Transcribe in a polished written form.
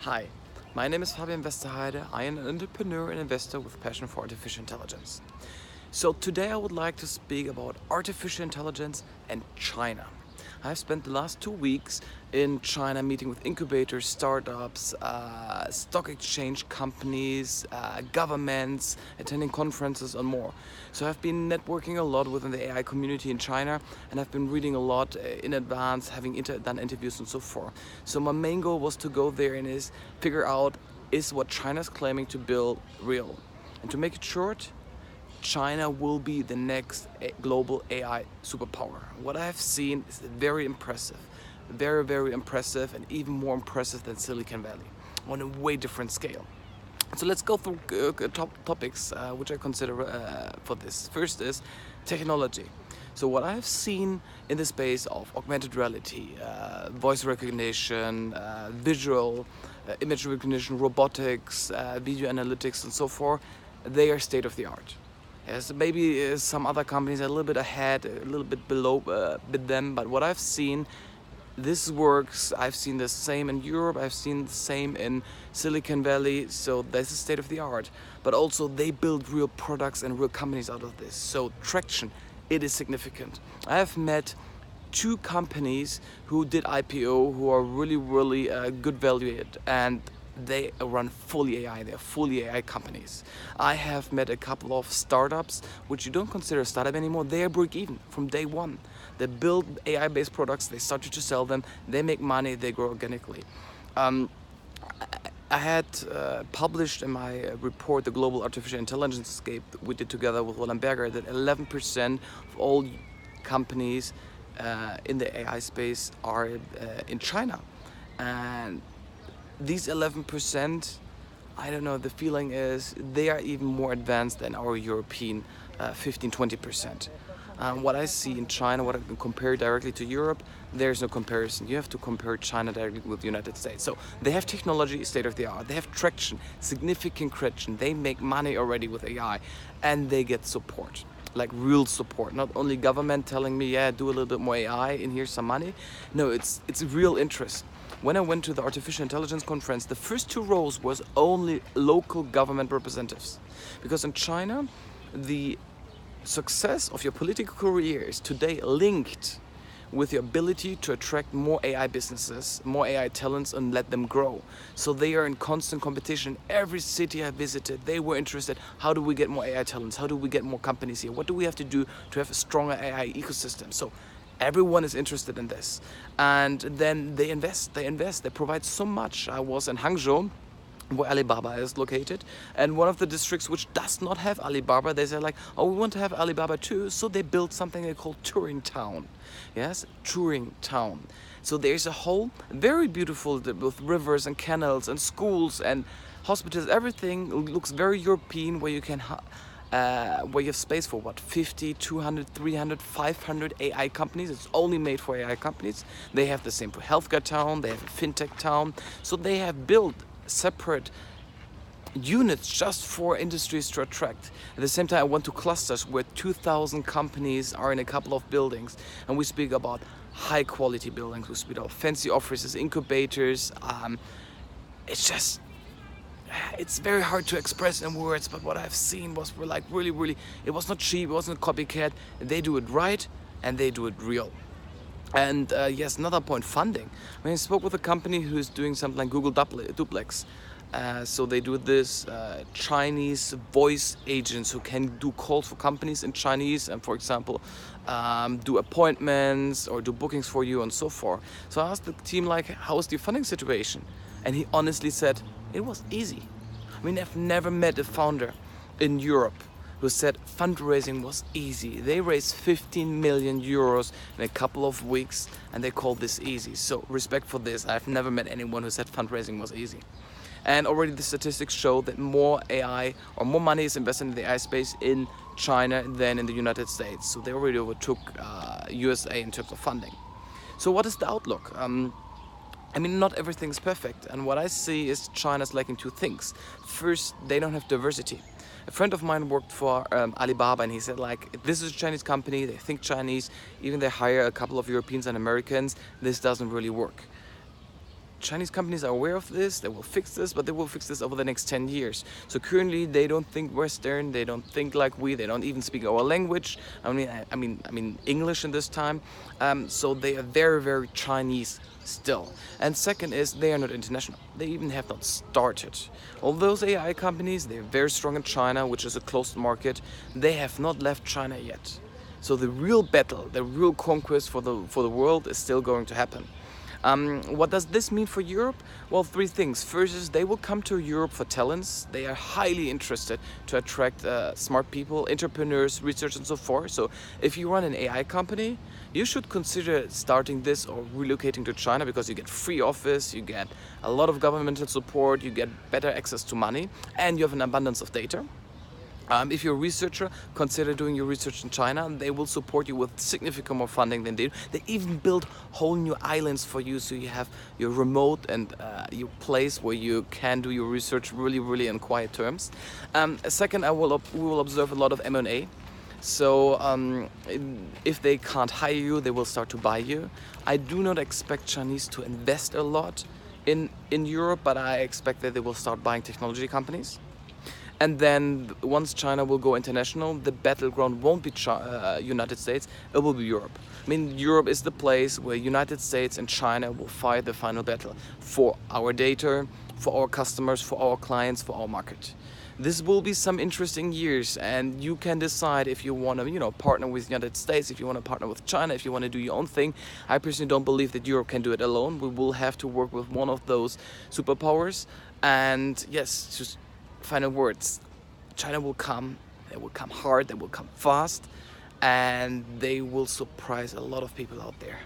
Hi, my name is Fabian Westerheide. I am an entrepreneur and investor with passion for artificial intelligence. So today I would like to speak about artificial intelligence and China. I've spent the last 2 weeks in China meeting with incubators, startups, stock exchange companies, governments, attending conferences and more. So I've been networking a lot within the AI community in China, and I've been reading a lot in advance, having done interviews and so forth. So my main goal was to go there and figure out, is what China's claiming to build real? And to make it short, China will be the next global AI superpower. What I have seen is very impressive, very, very impressive, and even more impressive than Silicon Valley on a way different scale. So let's go through top topics which I consider for this. First is technology. So what I have seen in the space of augmented reality, voice recognition, visual, image recognition, robotics, video analytics, and so forth, they are state of the art. Yes, maybe some other companies are a little bit ahead, a little bit below them, but what I've seen, this works. I've seen the same in Europe, I've seen the same in Silicon Valley, so this is state of the art. But also they build real products and real companies out of this, so traction, it is significant. I have met 2 companies who did IPO who are really good valued, and they run fully AI. They're fully AI companies. I have met a couple of startups which you don't consider a startup anymore. They are break even from day one. They build AI-based products, they started to sell them, they make money, they grow organically. I had published in my report, the Global Artificial Intelligence Scape, we did together with Roland Berger, that 11% of all companies in the AI space are in China. And these 11%, I don't know, the feeling is they are even more advanced than our European 15-20%. What I see in China, what I can compare directly to Europe, there's no comparison. You have to compare China directly with the United States. So they have technology, state of the art. They have traction, significant traction. They make money already with AI, and they get support, like real support. Not only government telling me, yeah, do a little bit more AI and here's some money. No, it's real interest. When I went to the artificial intelligence conference, the first 2 rows was only local government representatives. Because in China, the success of your political career is today linked with your ability to attract more AI businesses, more AI talents, and let them grow. So they are in constant competition. Every city I visited, they were interested, how do we get more AI talents? How do we get more companies here? What do we have to do to have a stronger AI ecosystem? So everyone is interested in this. And then they invest, they provide so much. I was in Hangzhou, where Alibaba is located, and one of the districts which does not have Alibaba, they say like, oh, we want to have Alibaba too, so they built something they call Turing Town. Yes, Turing Town. So there's a whole very beautiful with rivers and canals and schools and hospitals. Everything looks very European, where you can where you have space for what, 50, 200, 300, 500 AI companies. It's only made for AI companies. They have the same for healthcare town, they have a fintech town. So they have built separate units just for industries to attract. At the same time, I went to clusters where 2,000 companies are in a couple of buildings, and we speak about high quality buildings, we speak about fancy offices, incubators. It's very hard to express in words, but what I've seen was really, it was not cheap, it wasn't a copycat. They do it right and they do it real. And yes, another point, funding. When I spoke with a company who's doing something like Google Duplex, so they do this Chinese voice agents who can do calls for companies in Chinese and, for example, do appointments or do bookings for you and so forth. So I asked the team, like, how is the funding situation? And he honestly said, it was easy. I mean, I've never met a founder in Europe who said fundraising was easy. They raised 15 million euros in a couple of weeks, and they called this easy. So respect for this. I've never met anyone who said fundraising was easy. And already the statistics show that more AI or more money is invested in the AI space in China than in the United States. So they already overtook USA in terms of funding. So what is the outlook? I mean, not everything's perfect, and what I see is China's lacking 2 things. First, they don't have diversity. A friend of mine worked for Alibaba, and he said, like, this is a Chinese company, they think Chinese, even they hire a couple of Europeans and Americans, this doesn't really work. Chinese companies are aware of this, they will fix this, but they will fix this over the next 10 years. So currently they don't think Western, they don't think like we, they don't even speak our language. I mean English in this time. So they are very, very Chinese still. And second is they are not international. They even have not started. All those AI companies, they're very strong in China, which is a closed market. They have not left China yet. So the real battle, the real conquest for the world is still going to happen. What does this mean for Europe? Well, three things. First is they will come to Europe for talents. They are highly interested to attract smart people, entrepreneurs, research and so forth. So if you run an AI company, you should consider starting this or relocating to China, because you get free office, you get a lot of governmental support, you get better access to money, and you have an abundance of data. If you're a researcher, consider doing your research in China. They will support you with significant more funding than they do. They even build whole new islands for you, so you have your remote and your place where you can do your research really, really in quiet terms. Second, we will observe a lot of M&A. So if they can't hire you, they will start to buy you. I do not expect Chinese to invest a lot in Europe, but I expect that they will start buying technology companies. And then once China will go international, the battleground won't be United States, it will be Europe. I mean, Europe is the place where United States and China will fight the final battle for our data, for our customers, for our clients, for our market. This will be some interesting years, and you can decide if you want to, partner with the United States, if you want to partner with China, if you want to do your own thing. I personally don't believe that Europe can do it alone. We will have to work with one of those superpowers. And yes, just final words. China will come, they will come hard, they will come fast, and they will surprise a lot of people out there.